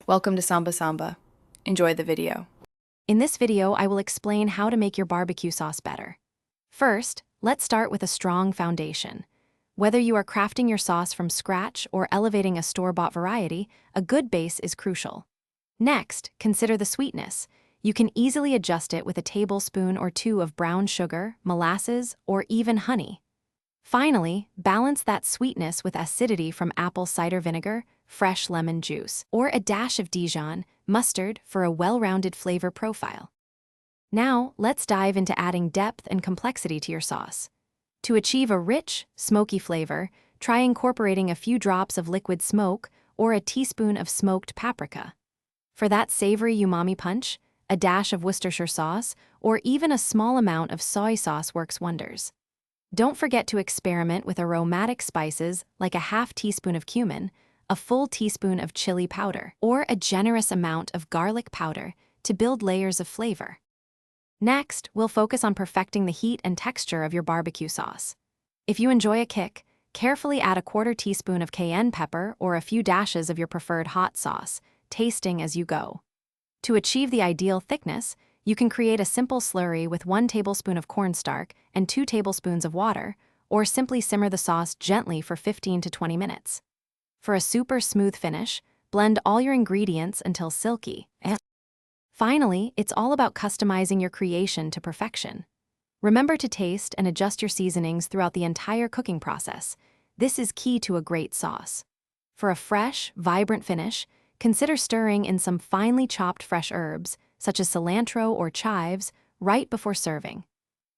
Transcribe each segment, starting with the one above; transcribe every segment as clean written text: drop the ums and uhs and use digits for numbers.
Welcome to Samba Samba. Enjoy the video. In this video, I will explain how to make your barbecue sauce better. First, let's start with a strong foundation. Whether you are crafting your sauce from scratch or elevating a store-bought variety, a good base is crucial. Next, consider the sweetness. You can easily adjust it with a tablespoon or two of brown sugar, molasses, or even honey. Finally, balance that sweetness with acidity from apple cider vinegar, fresh lemon juice, or a dash of Dijon mustard for a well-rounded flavor profile. Now, let's dive into adding depth and complexity to your sauce. To achieve a rich, smoky flavor, try incorporating a few drops of liquid smoke or a teaspoon of smoked paprika. For that savory umami punch, a dash of Worcestershire sauce or even a small amount of soy sauce works wonders. Don't forget to experiment with aromatic spices like a half teaspoon of cumin, a full teaspoon of chili powder, or a generous amount of garlic powder to build layers of flavor. Next, we'll focus on perfecting the heat and texture of your barbecue sauce. If you enjoy a kick, carefully add a quarter teaspoon of cayenne pepper or a few dashes of your preferred hot sauce, tasting as you go. To achieve the ideal thickness, you can create a simple slurry with 1 tablespoon of cornstarch and 2 tablespoons of water, or simply simmer the sauce gently for 15 to 20 minutes. For a super smooth finish, blend all your ingredients until silky. Finally, it's all about customizing your creation to perfection. Remember to taste and adjust your seasonings throughout the entire cooking process. This is key to a great sauce. For a fresh, vibrant finish, consider stirring in some finely chopped fresh herbs, such as cilantro or chives, right before serving.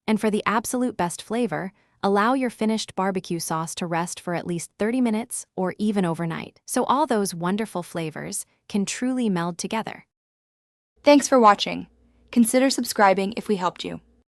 And for the absolute best flavor, allow your finished barbecue sauce to rest for at least 30 minutes or even overnight, so all those wonderful flavors can truly meld together. Thanks for watching. Consider subscribing if we helped you.